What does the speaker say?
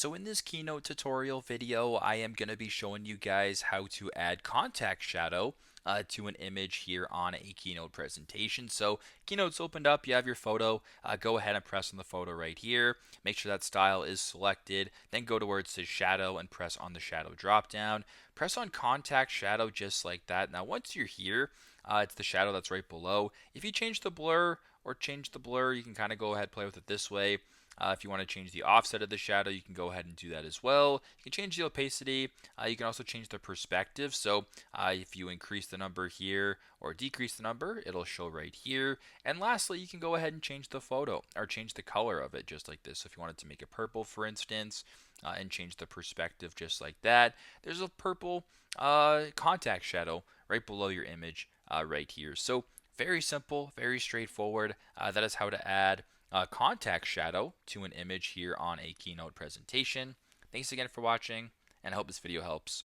So in this Keynote tutorial video, I am going to be showing you guys how to add contact shadow to an image here on a Keynote presentation. So Keynote's opened up, you have your photo, go ahead and press on the photo right here. Make sure that style is selected, then go to where it says shadow and press on the shadow drop down. Press on contact shadow just like that. Now once you're here, it's the shadow that's right below. If you change the blur or change the blur, you can kind of go ahead and play with it this way. If you want to change the offset of the shadow, you can go ahead and do that as well. You can change the opacity. You can also change the perspective. So if you increase the number here or decrease the number, it'll show right here. And lastly, you can go ahead and change the photo or change the color of it just like this. So if you wanted to make it purple, for instance, and change the perspective just like that, there's a purple contact shadow right below your image right here. So very simple, very straightforward. That is how to add contact shadow to an image here on a Keynote presentation. Thanks again for watching, and I hope this video helps.